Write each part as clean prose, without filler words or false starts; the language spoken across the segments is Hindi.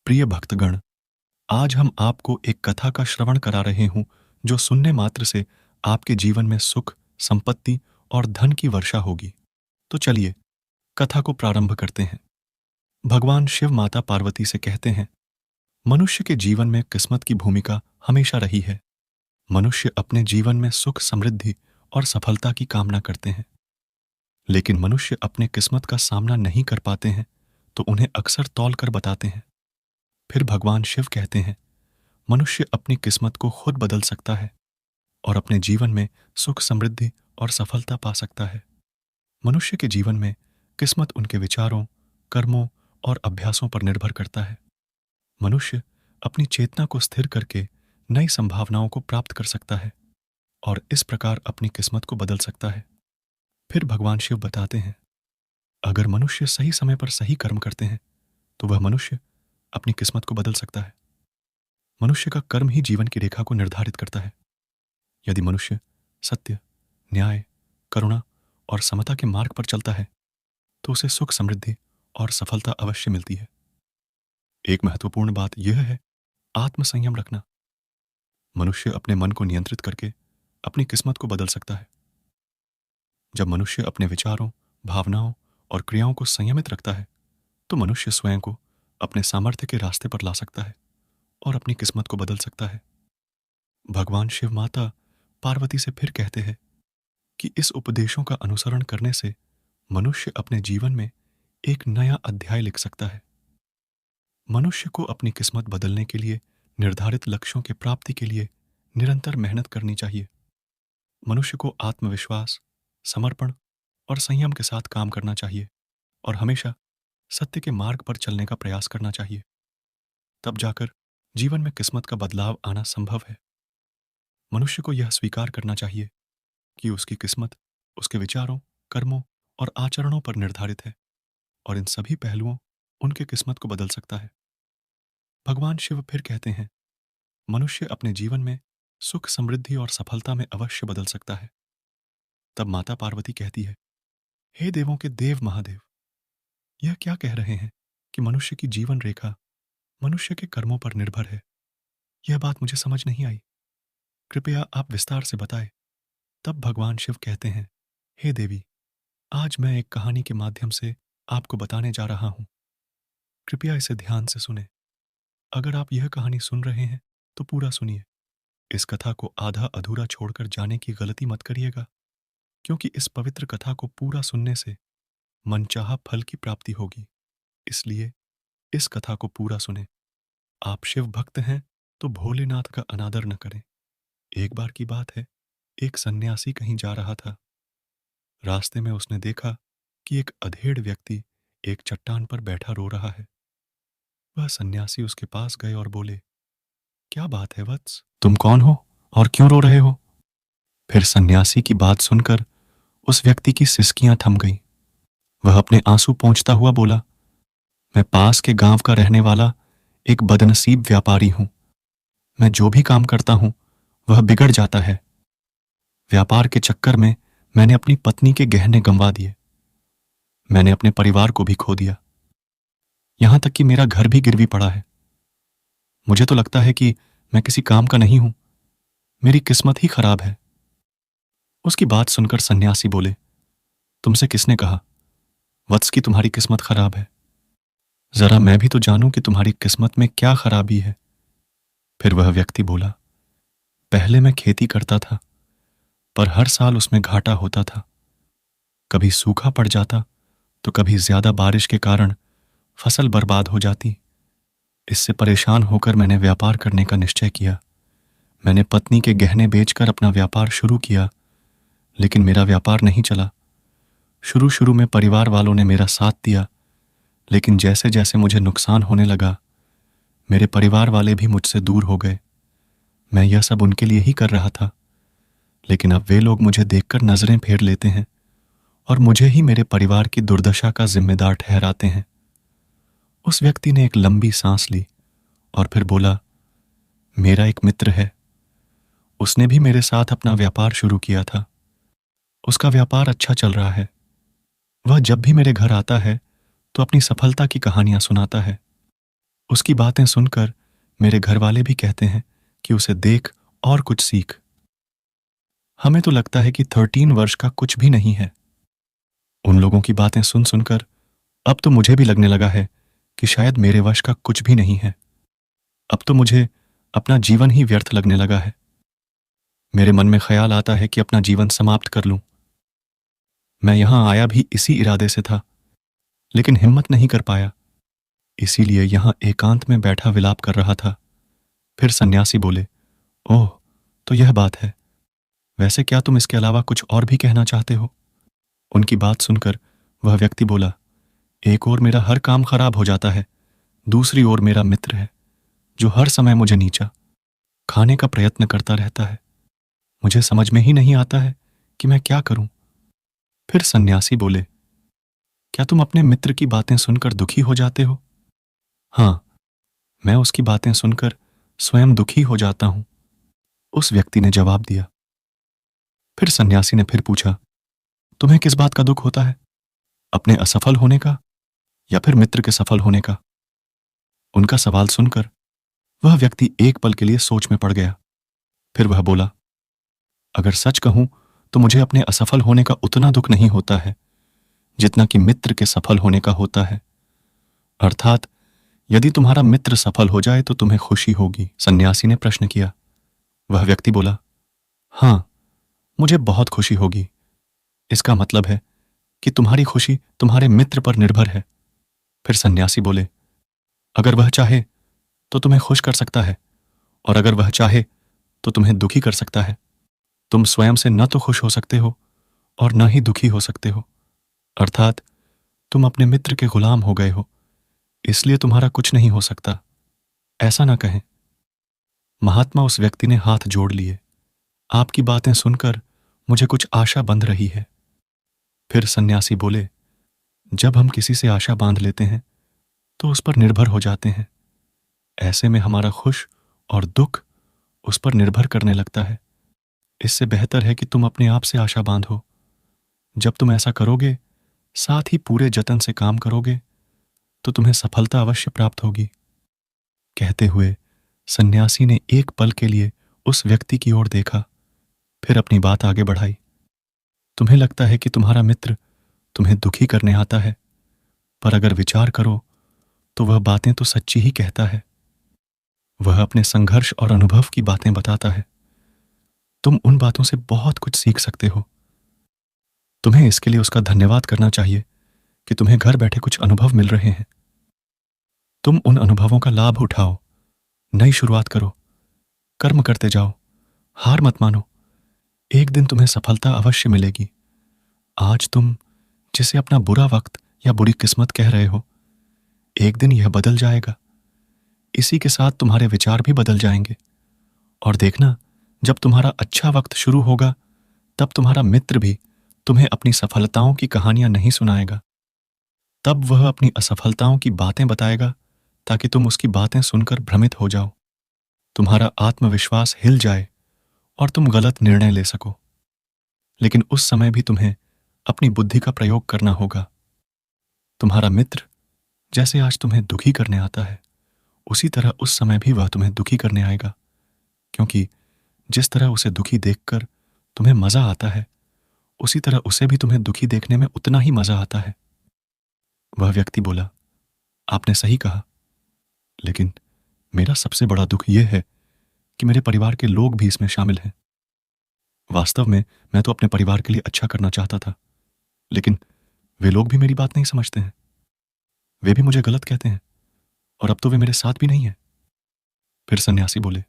प्रिय भक्तगण, आज हम आपको एक कथा का श्रवण करा रहे हूं जो सुनने मात्र से आपके जीवन में सुख, संपत्ति और धन की वर्षा होगी। तो चलिए कथा को प्रारंभ करते हैं। भगवान शिव माता पार्वती से कहते हैं, मनुष्य के जीवन में किस्मत की भूमिका हमेशा रही है। मनुष्य अपने जीवन में सुख, समृद्धि और सफलता की कामना करते हैं, लेकिन मनुष्य अपने किस्मत का सामना नहीं कर पाते हैं तो उन्हें अक्सर तौल कर बताते हैं। फिर भगवान शिव कहते हैं, मनुष्य अपनी किस्मत को खुद बदल सकता है और अपने जीवन में सुख, समृद्धि और सफलता पा सकता है। मनुष्य के जीवन में किस्मत उनके विचारों, कर्मों और अभ्यासों पर निर्भर करता है। मनुष्य अपनी चेतना को स्थिर करके नई संभावनाओं को प्राप्त कर सकता है और इस प्रकार अपनी किस्मत को बदल सकता है। फिर भगवान शिव बताते हैं, अगर मनुष्य सही समय पर सही कर्म करते हैं तो वह मनुष्य अपनी किस्मत को बदल सकता है। मनुष्य का कर्म ही जीवन की रेखा को निर्धारित करता है। यदि मनुष्य सत्य, न्याय, करुणा और समता के मार्ग पर चलता है तो उसे सुख, समृद्धि और सफलता अवश्य मिलती है। एक महत्वपूर्ण बात यह है आत्मसंयम रखना। मनुष्य अपने मन को नियंत्रित करके अपनी किस्मत को बदल सकता है। जब मनुष्य अपने विचारों, भावनाओं और क्रियाओं को संयमित रखता है तो मनुष्य स्वयं को अपने सामर्थ्य के रास्ते पर ला सकता है और अपनी किस्मत को बदल सकता है। भगवान शिव माता पार्वती से फिर कहते हैं कि इस उपदेशों का अनुसरण करने से मनुष्य अपने जीवन में एक नया अध्याय लिख सकता है। मनुष्य को अपनी किस्मत बदलने के लिए निर्धारित लक्ष्यों की प्राप्ति के लिए निरंतर मेहनत करनी चाहिए। मनुष्य को आत्मविश्वास, समर्पण और संयम के साथ काम करना चाहिए और हमेशा सत्य के मार्ग पर चलने का प्रयास करना चाहिए। तब जाकर जीवन में किस्मत का बदलाव आना संभव है। मनुष्य को यह स्वीकार करना चाहिए कि उसकी किस्मत उसके विचारों, कर्मों और आचरणों पर निर्धारित है और इन सभी पहलुओं उनके किस्मत को बदल सकता है। भगवान शिव फिर कहते हैं, मनुष्य अपने जीवन में सुख, समृद्धि और सफलता में अवश्य बदल सकता है। तब माता पार्वती कहती है, हे देवों के देव महादेव, यह क्या कह रहे हैं कि मनुष्य की जीवन रेखा मनुष्य के कर्मों पर निर्भर है? यह बात मुझे समझ नहीं आई। कृपया आप विस्तार से बताएं। तब भगवान शिव कहते हैं, हे देवी, आज मैं एक कहानी के माध्यम से आपको बताने जा रहा हूं। कृपया इसे ध्यान से सुने। अगर आप यह कहानी सुन रहे हैं तो पूरा सुनिए। इस कथा को आधा अधूरा छोड़कर जाने की गलती मत करिएगा, क्योंकि इस पवित्र कथा को पूरा सुनने से मनचाहा फल की प्राप्ति होगी। इसलिए इस कथा को पूरा सुने। आप शिव भक्त हैं तो भोलेनाथ का अनादर न करें। एक बार की बात है, एक सन्यासी कहीं जा रहा था। रास्ते में उसने देखा कि एक अधेड़ व्यक्ति एक चट्टान पर बैठा रो रहा है। वह सन्यासी उसके पास गए और बोले, क्या बात है वत्स, तुम कौन हो और क्यों रो रहे हो? फिर सन्यासी की बात सुनकर उस व्यक्ति की सिसकियां थम गईं। वह अपने आंसू पोंछता हुआ बोला, मैं पास के गांव का रहने वाला एक बदनसीब व्यापारी हूं। मैं जो भी काम करता हूं वह बिगड़ जाता है। व्यापार के चक्कर में मैंने अपनी पत्नी के गहने गंवा दिए। मैंने अपने परिवार को भी खो दिया। यहां तक कि मेरा घर भी गिरवी पड़ा है। मुझे तो लगता है कि मैं किसी काम का नहीं हूं। मेरी किस्मत ही खराब है। उसकी बात सुनकर सन्यासी बोले, तुमसे किसने कहा वत्स की तुम्हारी किस्मत खराब है? जरा मैं भी तो जानूं कि तुम्हारी किस्मत में क्या खराबी है। फिर वह व्यक्ति बोला, पहले मैं खेती करता था, पर हर साल उसमें घाटा होता था। कभी सूखा पड़ जाता तो कभी ज्यादा बारिश के कारण फसल बर्बाद हो जाती। इससे परेशान होकर मैंने व्यापार करने का निश्चय किया। मैंने पत्नी के गहने बेचकर अपना व्यापार शुरू किया, लेकिन मेरा व्यापार नहीं चला। शुरू शुरू में परिवार वालों ने मेरा साथ दिया, लेकिन जैसे जैसे मुझे नुकसान होने लगा, मेरे परिवार वाले भी मुझसे दूर हो गए। मैं यह सब उनके लिए ही कर रहा था, लेकिन अब वे लोग मुझे देखकर नजरें फेर लेते हैं और मुझे ही मेरे परिवार की दुर्दशा का जिम्मेदार ठहराते हैं। उस व्यक्ति ने एक लंबी सांस ली और फिर बोला, मेरा एक मित्र है। उसने भी मेरे साथ अपना व्यापार शुरू किया था। उसका व्यापार अच्छा चल रहा है। वह जब भी मेरे घर आता है तो अपनी सफलता की कहानियां सुनाता है। उसकी बातें सुनकर मेरे घरवाले भी कहते हैं कि उसे देख और कुछ सीख। हमें तो लगता है कि 13 वर्ष का कुछ भी नहीं है। उन लोगों की बातें सुन सुनकर अब तो मुझे भी लगने लगा है कि शायद मेरे वश का कुछ भी नहीं है। अब तो मुझे अपना जीवन ही व्यर्थ लगने लगा है। मेरे मन में ख्याल आता है कि अपना जीवन समाप्त कर लूं। मैं यहां आया भी इसी इरादे से था, लेकिन हिम्मत नहीं कर पाया। इसीलिए यहां एकांत में बैठा विलाप कर रहा था। फिर सन्यासी बोले, ओह, तो यह बात है। वैसे क्या तुम इसके अलावा कुछ और भी कहना चाहते हो? उनकी बात सुनकर वह व्यक्ति बोला, एक ओर मेरा हर काम खराब हो जाता है, दूसरी ओर मेरा मित्र है जो हर समय मुझे नीचा खाने का प्रयत्न करता रहता है। मुझे समझ में ही नहीं आता है कि मैं क्या करूं। फिर सन्यासी बोले, क्या तुम अपने मित्र की बातें सुनकर दुखी हो जाते हो? हाँ, मैं उसकी बातें सुनकर स्वयं दुखी हो जाता हूं, उस व्यक्ति ने जवाब दिया। फिर सन्यासी ने फिर पूछा, तुम्हें किस बात का दुख होता है? अपने असफल होने का या फिर मित्र के सफल होने का? उनका सवाल सुनकर वह व्यक्ति एक पल के लिए सोच में पड़ गया। फिर वह बोला, अगर सच कहूं तो मुझे अपने असफल होने का उतना दुख नहीं होता है जितना कि मित्र के सफल होने का होता है। अर्थात यदि तुम्हारा मित्र सफल हो जाए तो तुम्हें खुशी होगी। सन्यासी ने प्रश्न किया। वह व्यक्ति बोला, हां, मुझे बहुत खुशी होगी। इसका मतलब है कि तुम्हारी खुशी तुम्हारे मित्र पर निर्भर है। फिर सन्यासी बोले, अगर वह चाहे तो तुम्हें खुश कर सकता है, और अगर वह चाहे तो तुम्हें दुखी कर सकता है। तुम स्वयं से न तो खुश हो सकते हो और न ही दुखी हो सकते हो। अर्थात तुम अपने मित्र के गुलाम हो गए हो, इसलिए तुम्हारा कुछ नहीं हो सकता। ऐसा ना कहें। महात्मा उस व्यक्ति ने हाथ जोड़ लिए। आपकी बातें सुनकर मुझे कुछ आशा बंध रही है। फिर सन्यासी बोले, जब हम किसी से आशा बांध लेते हैं तो उस पर निर्भर हो जाते हैं। ऐसे में हमारा खुश और दुख उस पर निर्भर करने लगता है। इससे बेहतर है कि तुम अपने आप से आशा बांधो। जब तुम ऐसा करोगे, साथ ही पूरे जतन से काम करोगे, तो तुम्हें सफलता अवश्य प्राप्त होगी। कहते हुए सन्यासी ने एक पल के लिए उस व्यक्ति की ओर देखा, फिर अपनी बात आगे बढ़ाई। तुम्हें लगता है कि तुम्हारा मित्र तुम्हें दुखी करने आता है, पर अगर विचार करो तो वह बातें तो सच्ची ही कहता है। वह अपने संघर्ष और अनुभव की बातें बताता है। तुम उन बातों से बहुत कुछ सीख सकते हो। तुम्हें इसके लिए उसका धन्यवाद करना चाहिए कि तुम्हें घर बैठे कुछ अनुभव मिल रहे हैं। तुम उन अनुभवों का लाभ उठाओ, नई शुरुआत करो, कर्म करते जाओ, हार मत मानो। एक दिन तुम्हें सफलता अवश्य मिलेगी। आज तुम जिसे अपना बुरा वक्त या बुरी किस्मत कह रहे हो, एक दिन यह बदल जाएगा। इसी के साथ तुम्हारे विचार भी बदल जाएंगे। और देखना, जब तुम्हारा अच्छा वक्त शुरू होगा, तब तुम्हारा मित्र भी तुम्हें अपनी सफलताओं की कहानियां नहीं सुनाएगा। तब वह अपनी असफलताओं की बातें बताएगा, ताकि तुम उसकी बातें सुनकर भ्रमित हो जाओ, तुम्हारा आत्मविश्वास हिल जाए और तुम गलत निर्णय ले सको। लेकिन उस समय भी तुम्हें अपनी बुद्धि का प्रयोग करना होगा। तुम्हारा मित्र जैसे आज तुम्हें दुखी करने आता है, उसी तरह उस समय भी वह तुम्हें दुखी करने आएगा, क्योंकि जिस तरह उसे दुखी देखकर तुम्हें मजा आता है, उसी तरह उसे भी तुम्हें दुखी देखने में उतना ही मजा आता है। वह व्यक्ति बोला, आपने सही कहा, लेकिन मेरा सबसे बड़ा दुख यह है कि मेरे परिवार के लोग भी इसमें शामिल हैं। वास्तव में मैं तो अपने परिवार के लिए अच्छा करना चाहता था, लेकिन वे लोग भी मेरी बात नहीं समझते हैं। वे भी मुझे गलत कहते हैं, और अब तो वे मेरे साथ भी नहीं हैं। फिर सन्यासी बोले,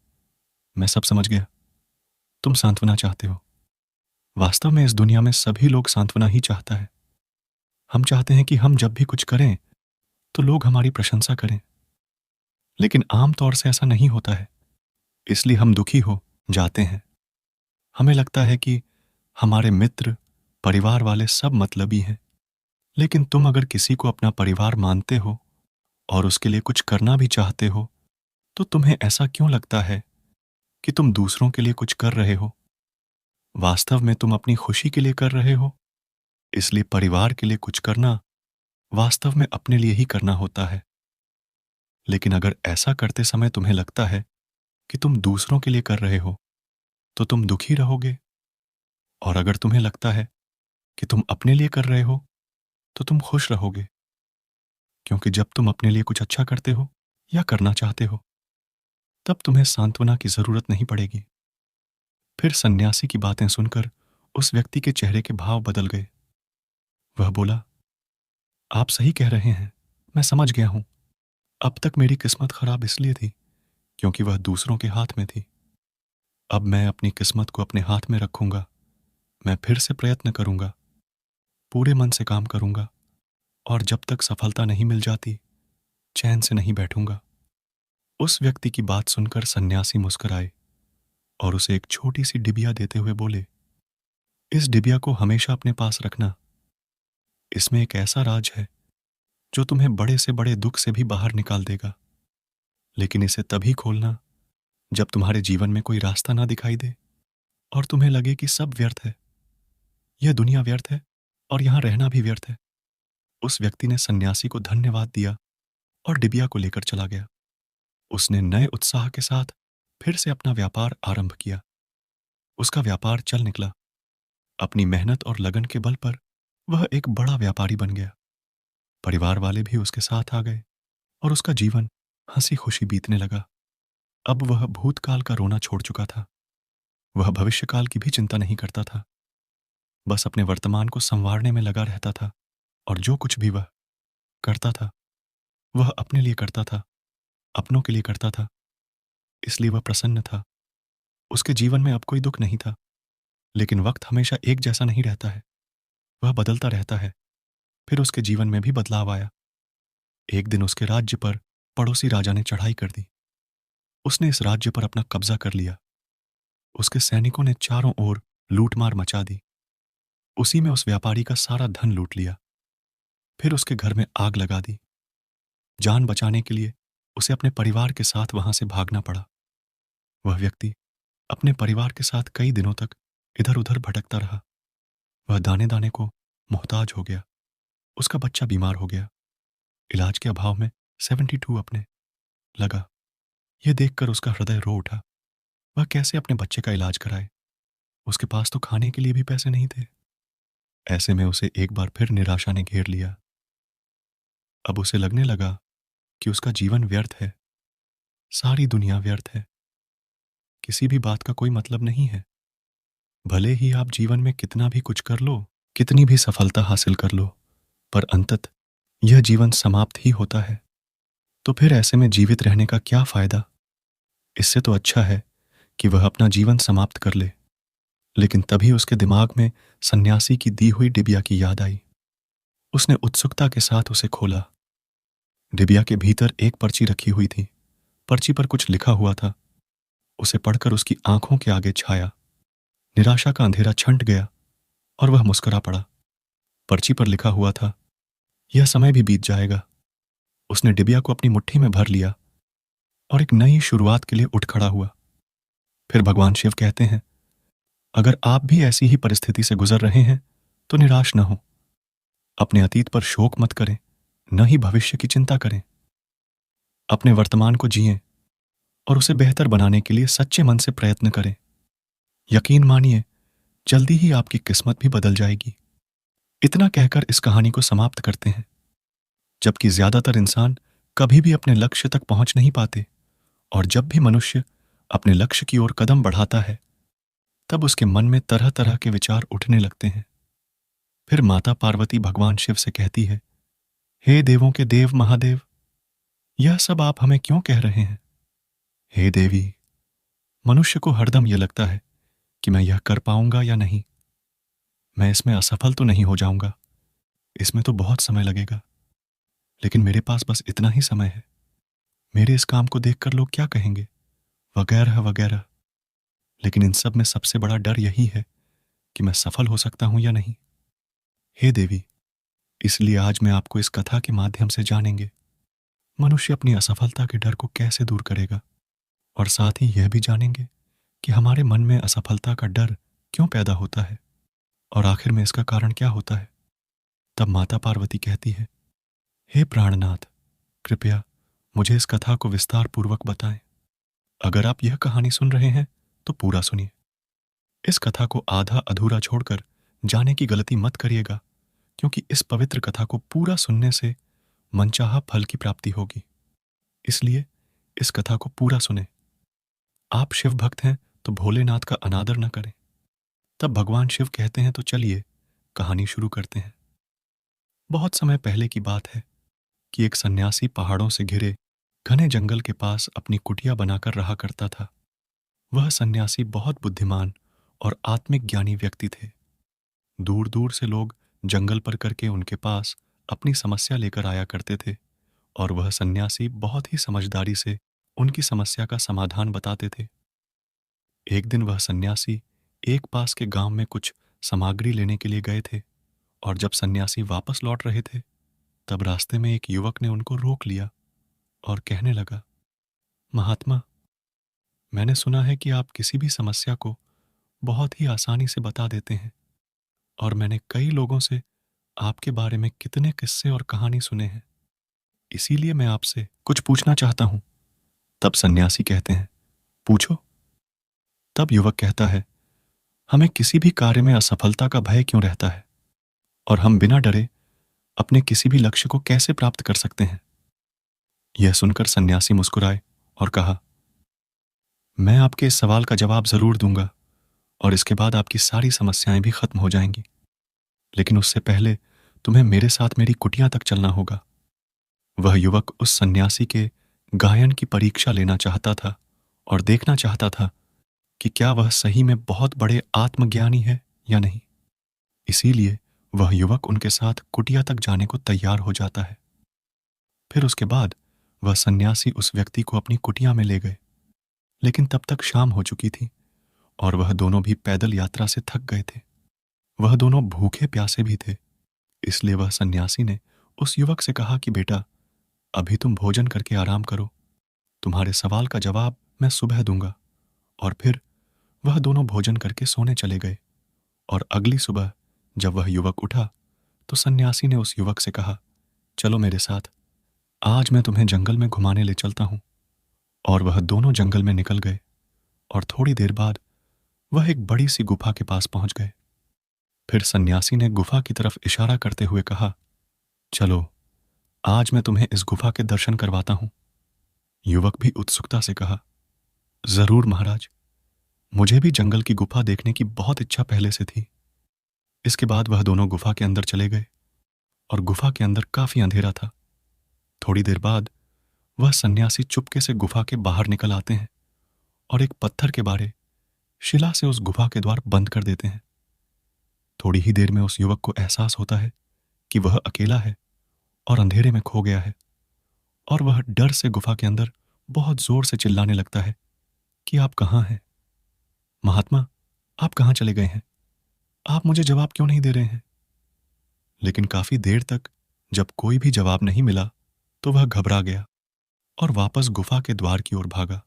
मैं सब समझ गया। तुम सांत्वना चाहते हो। वास्तव में इस दुनिया में सभी लोग सांत्वना ही चाहता है। हम चाहते हैं कि हम जब भी कुछ करें तो लोग हमारी प्रशंसा करें, लेकिन आम तौर से ऐसा नहीं होता है। इसलिए हम दुखी हो जाते हैं। हमें लगता है कि हमारे मित्र, परिवार वाले सब मतलबी हैं। लेकिन तुम अगर किसी को अपना परिवार मानते हो और उसके लिए कुछ करना भी चाहते हो, तो तुम्हें ऐसा क्यों लगता है कि तुम दूसरों के लिए कुछ कर रहे हो? वास्तव में तुम अपनी खुशी के लिए कर रहे हो। इसलिए परिवार के लिए कुछ करना वास्तव में अपने लिए ही करना होता है। लेकिन अगर ऐसा करते समय तुम्हें लगता है कि तुम दूसरों के लिए कर रहे हो, तो तुम दुखी रहोगे। और अगर तुम्हें लगता है कि तुम अपने लिए कर रहे हो, तो तुम खुश रहोगे। क्योंकि जब तुम अपने लिए कुछ अच्छा करते हो या करना चाहते हो, तब तुम्हें सांत्वना की जरूरत नहीं पड़ेगी। फिर सन्यासी की बातें सुनकर उस व्यक्ति के चेहरे के भाव बदल गए। वह बोला, आप सही कह रहे हैं, मैं समझ गया हूं। अब तक मेरी किस्मत खराब इसलिए थी क्योंकि वह दूसरों के हाथ में थी। अब मैं अपनी किस्मत को अपने हाथ में रखूंगा। मैं फिर से प्रयत्न करूंगा, पूरे मन से काम करूंगा, और जब तक सफलता नहीं मिल जाती, चैन से नहीं बैठूंगा। उस व्यक्ति की बात सुनकर सन्यासी मुस्कुराए और उसे एक छोटी सी डिबिया देते हुए बोले, इस डिबिया को हमेशा अपने पास रखना। इसमें एक ऐसा राज है जो तुम्हें बड़े से बड़े दुख से भी बाहर निकाल देगा। लेकिन इसे तभी खोलना जब तुम्हारे जीवन में कोई रास्ता ना दिखाई दे और तुम्हें लगे कि सब व्यर्थ है। यह दुनिया व्यर्थ है और यहां रहना भी व्यर्थ है। उस व्यक्ति ने सन्यासी को धन्यवाद दिया और डिबिया को लेकर चला गया। उसने नए उत्साह के साथ फिर से अपना व्यापार आरंभ किया। उसका व्यापार चल निकला। अपनी मेहनत और लगन के बल पर वह एक बड़ा व्यापारी बन गया। परिवार वाले भी उसके साथ आ गए और उसका जीवन हंसी खुशी बीतने लगा। अब वह भूतकाल का रोना छोड़ चुका था। वह भविष्यकाल की भी चिंता नहीं करता था। बस अपने वर्तमान को संवारने में लगा रहता था। और जो कुछ भी वह करता था, वह अपने लिए करता था, अपनों के लिए करता था। इसलिए वह प्रसन्न था। उसके जीवन में अब कोई दुख नहीं था। लेकिन वक्त हमेशा एक जैसा नहीं रहता है, वह बदलता रहता है। फिर उसके जीवन में भी बदलाव आया। एक दिन उसके राज्य पर पड़ोसी राजा ने चढ़ाई कर दी। उसने इस राज्य पर अपना कब्जा कर लिया। उसके सैनिकों ने चारों ओर लूटमार मचा दी। उसी में उस व्यापारी का सारा धन लूट लिया। फिर उसके घर में आग लगा दी। जान बचाने के लिए उसे अपने परिवार के साथ वहां से भागना पड़ा। वह व्यक्ति अपने परिवार के साथ कई दिनों तक इधर उधर भटकता रहा। वह दाने दाने को मोहताज हो गया। उसका बच्चा बीमार हो गया। इलाज के अभाव में 72 अपने लगा। यह देखकर उसका हृदय रो उठा। वह कैसे अपने बच्चे का इलाज कराए? उसके पास तो खाने के लिए भी पैसे नहीं थे। ऐसे में उसे एक बार फिर निराशा ने घेर लिया। अब उसे लगने लगा कि उसका जीवन व्यर्थ है। सारी दुनिया व्यर्थ है। किसी भी बात का कोई मतलब नहीं है। भले ही आप जीवन में कितना भी कुछ कर लो, कितनी भी सफलता हासिल कर लो, पर अंतत यह जीवन समाप्त ही होता है। तो फिर ऐसे में जीवित रहने का क्या फायदा? इससे तो अच्छा है कि वह अपना जीवन समाप्त कर ले। लेकिन तभी उसके दिमाग में सन्यासी की दी हुई डिबिया की याद आई। उसने उत्सुकता के साथ उसे खोला। डिबिया के भीतर एक पर्ची रखी हुई थी। पर्ची पर कुछ लिखा हुआ था। उसे पढ़कर उसकी आंखों के आगे छाया। निराशा का अंधेरा छंट गया और वह मुस्कुरा पड़ा। पर्ची पर लिखा हुआ था, यह समय भी बीत जाएगा। उसने डिबिया को अपनी मुट्ठी में भर लिया और एक नई शुरुआत के लिए उठ खड़ा हुआ। फिर भगवान शिव कहते हैं, अगर आप भी ऐसी ही परिस्थिति से गुजर रहे हैं तो निराश न हो। अपने अतीत पर शोक मत करें, न ही भविष्य की चिंता करें। अपने वर्तमान को जिएं और उसे बेहतर बनाने के लिए सच्चे मन से प्रयत्न करें। यकीन मानिए, जल्दी ही आपकी किस्मत भी बदल जाएगी। इतना कहकर इस कहानी को समाप्त करते हैं। जबकि ज्यादातर इंसान कभी भी अपने लक्ष्य तक पहुंच नहीं पाते, और जब भी मनुष्य अपने लक्ष्य की ओर कदम बढ़ाता है, तब उसके मन में तरह तरह के विचार उठने लगते हैं। फिर माता पार्वती भगवान शिव से कहती है, हे देवों के देव महादेव, यह सब आप हमें क्यों कह रहे हैं? हे देवी, मनुष्य को हरदम यह लगता है कि मैं यह कर पाऊंगा या नहीं। मैं इसमें असफल तो नहीं हो जाऊंगा, इसमें तो बहुत समय लगेगा। लेकिन मेरे पास बस इतना ही समय है। मेरे इस काम को देखकर लोग क्या कहेंगे, वगैरह वगैरह। लेकिन इन सब में सबसे बड़ा डर यही है कि मैं सफल हो सकता हूं या नहीं। हे देवी, इसलिए आज मैं आपको इस कथा के माध्यम से जानेंगे मनुष्य अपनी असफलता के डर को कैसे दूर करेगा, और साथ ही यह भी जानेंगे कि हमारे मन में असफलता का डर क्यों पैदा होता है और आखिर में इसका कारण क्या होता है। तब माता पार्वती कहती है, हे प्राणनाथ, कृपया मुझे इस कथा को विस्तार पूर्वक बताएं। अगर आप यह कहानी सुन रहे हैं तो पूरा सुनिए। इस कथा को आधा अधूरा छोड़कर जाने की गलती मत करिएगा, क्योंकि इस पवित्र कथा को पूरा सुनने से मनचाहा फल की प्राप्ति होगी। इसलिए इस कथा को पूरा सुने। आप शिव भक्त हैं तो भोलेनाथ का अनादर न करें। तब भगवान शिव कहते हैं, तो चलिए कहानी शुरू करते हैं। बहुत समय पहले की बात है कि एक सन्यासी पहाड़ों से घिरे घने जंगल के पास अपनी कुटिया बनाकर रहा करता था। वह सन्यासी बहुत बुद्धिमान और आत्मिक ज्ञानी व्यक्ति थे। दूर दूर से लोग जंगल पर करके उनके पास अपनी समस्या लेकर आया करते थे, और वह सन्यासी बहुत ही समझदारी से उनकी समस्या का समाधान बताते थे। एक दिन वह सन्यासी एक पास के गांव में कुछ सामग्री लेने के लिए गए थे, और जब सन्यासी वापस लौट रहे थे, तब रास्ते में एक युवक ने उनको रोक लिया और कहने लगा, महात्मा, मैंने सुना है कि आप किसी भी समस्या को बहुत ही आसानी से बता देते हैं, और मैंने कई लोगों से आपके बारे में कितने किस्से और कहानी सुने हैं। इसीलिए मैं आपसे कुछ पूछना चाहता हूं। तब सन्यासी कहते हैं, पूछो। तब युवक कहता है, हमें किसी भी कार्य में असफलता का भय क्यों रहता है, और हम बिना डरे अपने किसी भी लक्ष्य को कैसे प्राप्त कर सकते हैं? यह सुनकर सन्यासी मुस्कुराए और कहा, मैं आपके इस सवाल का जवाब जरूर दूंगा, और इसके बाद आपकी सारी समस्याएं भी खत्म हो जाएंगी। लेकिन उससे पहले तुम्हें मेरे साथ मेरी कुटिया तक चलना होगा। वह युवक उस सन्यासी के गायन की परीक्षा लेना चाहता था और देखना चाहता था कि क्या वह सही में बहुत बड़े आत्मज्ञानी है या नहीं। इसीलिए वह युवक उनके साथ कुटिया तक जाने को तैयार हो जाता है। फिर उसके बाद वह सन्यासी उस व्यक्ति को अपनी कुटिया में ले गए। लेकिन तब तक शाम हो चुकी थी, और वह दोनों भी पैदल यात्रा से थक गए थे। वह दोनों भूखे प्यासे भी थे। इसलिए वह सन्यासी ने उस युवक से कहा कि बेटा, अभी तुम भोजन करके आराम करो, तुम्हारे सवाल का जवाब मैं सुबह दूंगा। और फिर वह दोनों भोजन करके सोने चले गए। और अगली सुबह जब वह युवक उठा, तो सन्यासी ने उस युवक से कहा, चलो मेरे साथ, आज मैं तुम्हें जंगल में घुमाने ले चलता हूं। और वह दोनों जंगल में निकल गए, और थोड़ी देर बाद वह एक बड़ी सी गुफा के पास पहुंच गए। फिर सन्यासी ने गुफा की तरफ इशारा करते हुए कहा, चलो, आज मैं तुम्हें इस गुफा के दर्शन करवाता हूं। युवक भी उत्सुकता से कहा, जरूर महाराज, मुझे भी जंगल की गुफा देखने की बहुत इच्छा पहले से थी। इसके बाद वह दोनों गुफा के अंदर चले गए, और गुफा के अंदर काफी अंधेरा था। थोड़ी देर बाद वह सन्यासी चुपके से गुफा के बाहर निकल आते हैं, और एक पत्थर के बारे शिला से उस गुफा के द्वार बंद कर देते हैं। थोड़ी ही देर में उस युवक को एहसास होता है कि वह अकेला है और अंधेरे में खो गया है, और वह डर से गुफा के अंदर बहुत जोर से चिल्लाने लगता है कि आप कहाँ हैं? महात्मा, आप कहाँ चले गए हैं? आप मुझे जवाब क्यों नहीं दे रहे हैं? लेकिन काफी देर तक जब कोई भी जवाब नहीं मिला, तो वह घबरा गया और वापस गुफा के द्वार की ओर भागा।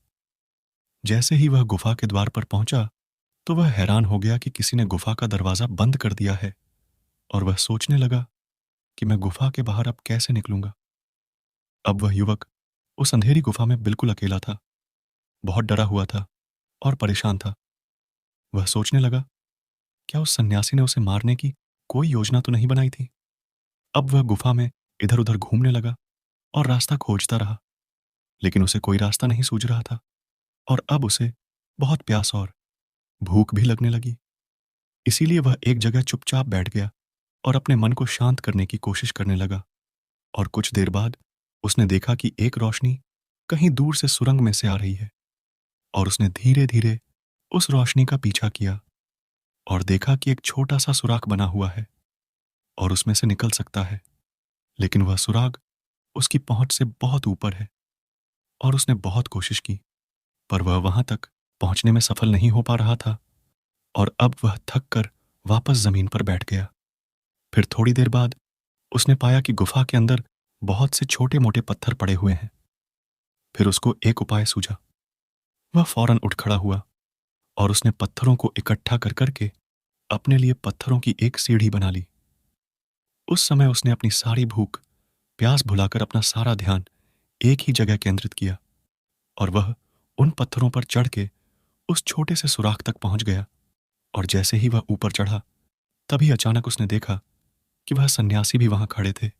जैसे ही वह गुफा के द्वार पर पहुंचा, तो वह हैरान हो गया कि किसी ने गुफा का दरवाजा बंद कर दिया है, और वह सोचने लगा कि मैं गुफा के बाहर अब कैसे निकलूंगा। अब वह युवक उस अंधेरी गुफा में बिल्कुल अकेला था, बहुत डरा हुआ था और परेशान था। वह सोचने लगा, क्या उस सन्यासी ने उसे मारने की कोई योजना तो नहीं बनाई थी? अब वह गुफा में इधर उधर घूमने लगा और रास्ता खोजता रहा, लेकिन उसे कोई रास्ता नहीं सूझ रहा था। और अब उसे बहुत प्यास और भूख भी लगने लगी। इसीलिए वह एक जगह चुपचाप बैठ गया और अपने मन को शांत करने की कोशिश करने लगा। और कुछ देर बाद उसने देखा कि एक रोशनी कहीं दूर से सुरंग में से आ रही है, और उसने धीरे धीरे उस रोशनी का पीछा किया और देखा कि एक छोटा सा सुराख बना हुआ है और उसमें से निकल सकता है। लेकिन वह सुराग उसकी पहुंच से बहुत ऊपर है, और उसने बहुत कोशिश की, पर वह वहां तक पहुंचने में सफल नहीं हो पा रहा था। और अब वह थक कर वापस जमीन पर बैठ गया। फिर थोड़ी देर बाद उसने पाया कि गुफा के अंदर बहुत से छोटे मोटे पत्थर पड़े हुए हैं। फिर उसको एक उपाय सूझा। वह फौरन उठ खड़ा हुआ, और उसने पत्थरों को इकट्ठा कर करके अपने लिए पत्थरों की एक सीढ़ी बना ली। उस समय उसने अपनी सारी भूख प्यास भुलाकर अपना सारा ध्यान एक ही जगह केंद्रित किया और वह उन पत्थरों पर चढ़ के उस छोटे से सुराख तक पहुंच गया। और जैसे ही वह ऊपर चढ़ा, तभी अचानक उसने देखा कि वह सन्यासी भी वहां खड़े थे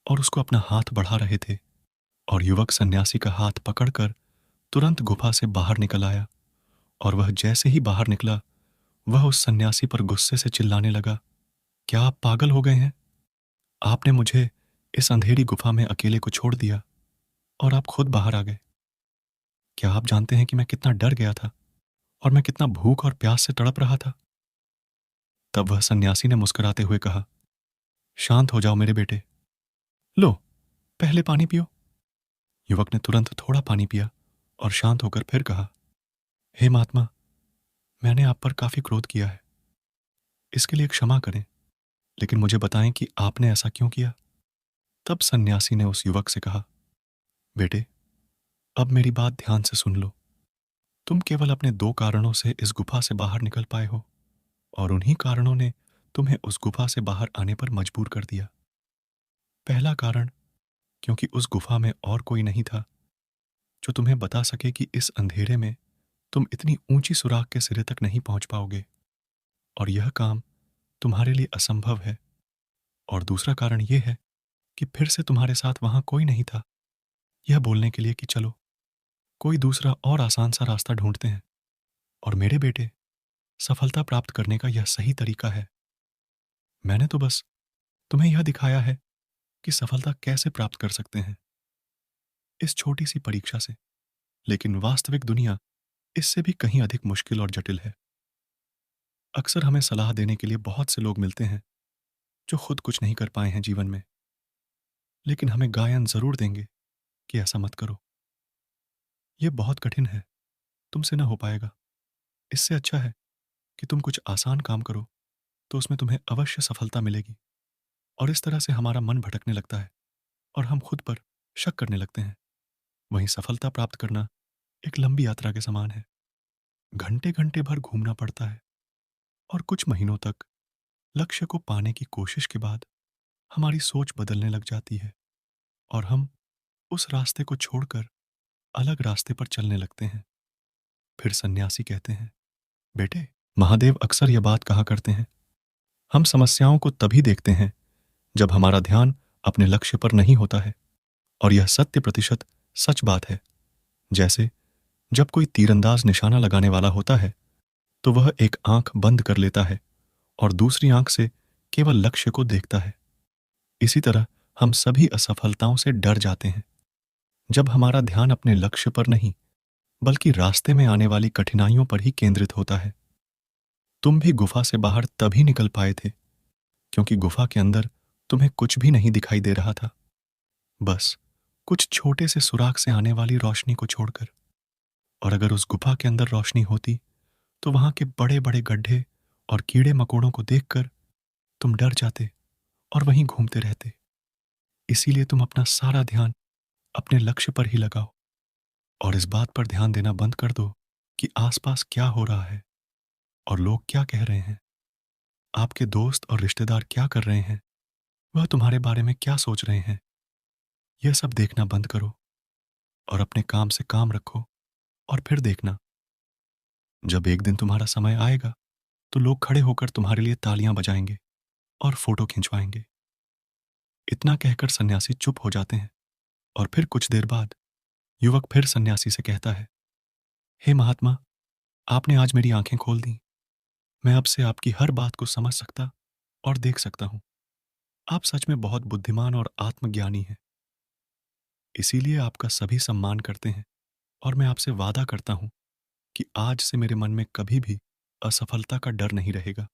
और उसको अपना हाथ बढ़ा रहे थे। और युवक सन्यासी का हाथ पकड़कर तुरंत गुफा से बाहर निकल आया। और वह जैसे ही बाहर निकला, वह उस सन्यासी पर गुस्से से चिल्लाने लगा, क्या आप पागल हो गए हैं? आपने मुझे इस अंधेरी गुफा में अकेले को छोड़ दिया और आप खुद बाहर आ गए। क्या आप जानते हैं कि मैं कितना डर गया था और मैं कितना भूख और प्यास से तड़प रहा था? तब वह सन्यासी ने मुस्कुराते हुए कहा, शांत हो जाओ मेरे बेटे। लो, पहले पानी पियो। युवक ने तुरंत थोड़ा पानी पिया और शांत होकर फिर कहा, हे महात्मा, मैंने आप पर काफी क्रोध किया है। इसके लिए क्षमा करें, लेकिन मुझे बताएं कि आपने ऐसा क्यों किया? तब सन्यासी ने उस युवक से कहा, बेटे, अब मेरी बात ध्यान से सुन लो। तुम केवल अपने दो कारणों से इस गुफा से बाहर निकल पाए हो, और उन्हीं कारणों ने तुम्हें उस गुफा से बाहर आने पर मजबूर कर दिया। पहला कारण, क्योंकि उस गुफा में और कोई नहीं था जो तुम्हें बता सके कि इस अंधेरे में तुम इतनी ऊंची सुराख के सिरे तक नहीं पहुंच पाओगे, और यह काम तुम्हारे लिए असंभव है। और दूसरा कारण यह है कि फिर से तुम्हारे साथ वहां कोई नहीं था यह बोलने के लिए कि चलो, कोई दूसरा और आसान सा रास्ता ढूंढते हैं। और मेरे बेटे, सफलता प्राप्त करने का यह सही तरीका है। मैंने तो बस तुम्हें यह दिखाया है कि सफलता कैसे प्राप्त कर सकते हैं इस छोटी सी परीक्षा से। लेकिन वास्तविक दुनिया इससे भी कहीं अधिक मुश्किल और जटिल है। अक्सर हमें सलाह देने के लिए बहुत से लोग मिलते हैं जो खुद कुछ नहीं कर पाए हैं जीवन में, लेकिन हमें गायन जरूर देंगे कि ऐसा मत करो, यह बहुत कठिन है, तुमसे ना हो पाएगा। इससे अच्छा है कि तुम कुछ आसान काम करो, तो उसमें तुम्हें अवश्य सफलता मिलेगी। और इस तरह से हमारा मन भटकने लगता है और हम खुद पर शक करने लगते हैं। वहीं सफलता प्राप्त करना एक लंबी यात्रा के समान है। घंटे घंटे भर घूमना पड़ता है, और कुछ महीनों तक लक्ष्य को पाने की कोशिश के बाद हमारी सोच बदलने लग जाती है और हम उस रास्ते को छोड़कर अलग रास्ते पर चलने लगते हैं। फिर सन्यासी कहते हैं, बेटे, महादेव अक्सर यह बात कहा करते हैं, हम समस्याओं को तभी देखते हैं जब हमारा ध्यान अपने लक्ष्य पर नहीं होता है। और यह सत्य प्रतिशत सच बात है। जैसे जब कोई तीरंदाज निशाना लगाने वाला होता है, तो वह एक आंख बंद कर लेता है और दूसरी आंख से केवल लक्ष्य को देखता है। इसी तरह हम सभी असफलताओं से डर जाते हैं जब हमारा ध्यान अपने लक्ष्य पर नहीं, बल्कि रास्ते में आने वाली कठिनाइयों पर ही केंद्रित होता है। तुम भी गुफा से बाहर तभी निकल पाए थे क्योंकि गुफा के अंदर तुम्हें कुछ भी नहीं दिखाई दे रहा था, बस कुछ छोटे से सुराख से आने वाली रोशनी को छोड़कर। और अगर उस गुफा के अंदर रोशनी होती, तो वहां के बड़े बड़े गड्ढे और कीड़े मकोड़ों को देखकर तुम डर जाते और वहीं घूमते रहते। इसीलिए तुम अपना सारा ध्यान अपने लक्ष्य पर ही लगाओ और इस बात पर ध्यान देना बंद कर दो कि आसपास क्या हो रहा है और लोग क्या कह रहे हैं, आपके दोस्त और रिश्तेदार क्या कर रहे हैं, वह तुम्हारे बारे में क्या सोच रहे हैं। यह सब देखना बंद करो और अपने काम से काम रखो। और फिर देखना, जब एक दिन तुम्हारा समय आएगा, तो लोग खड़े होकर तुम्हारे लिए तालियां बजाएंगे और फोटो खिंचवाएंगे। इतना कहकर सन्यासी चुप हो जाते हैं। और फिर कुछ देर बाद युवक फिर सन्यासी से कहता है, हे महात्मा, आपने आज मेरी आंखें खोल दी। मैं अब से आपकी हर बात को समझ सकता और देख सकता हूं। आप सच में बहुत बुद्धिमान और आत्मज्ञानी हैं। इसीलिए आपका सभी सम्मान करते हैं, और मैं आपसे वादा करता हूं कि आज से मेरे मन में कभी भी असफलता का डर नहीं रहेगा।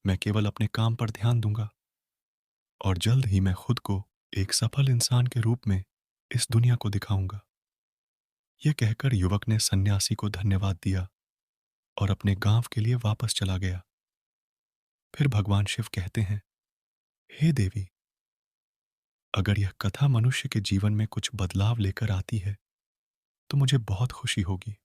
मैं केवल अपने काम पर ध्यान दूंगा, और जल्द ही मैं खुद को एक सफल इंसान के रूप में इस दुनिया को दिखाऊंगा। यह कहकर युवक ने सन्यासी को धन्यवाद दिया और अपने गांव के लिए वापस चला गया। फिर भगवान शिव कहते हैं, हे देवी, अगर यह कथा मनुष्य के जीवन में कुछ बदलाव लेकर आती है, तो मुझे बहुत खुशी होगी।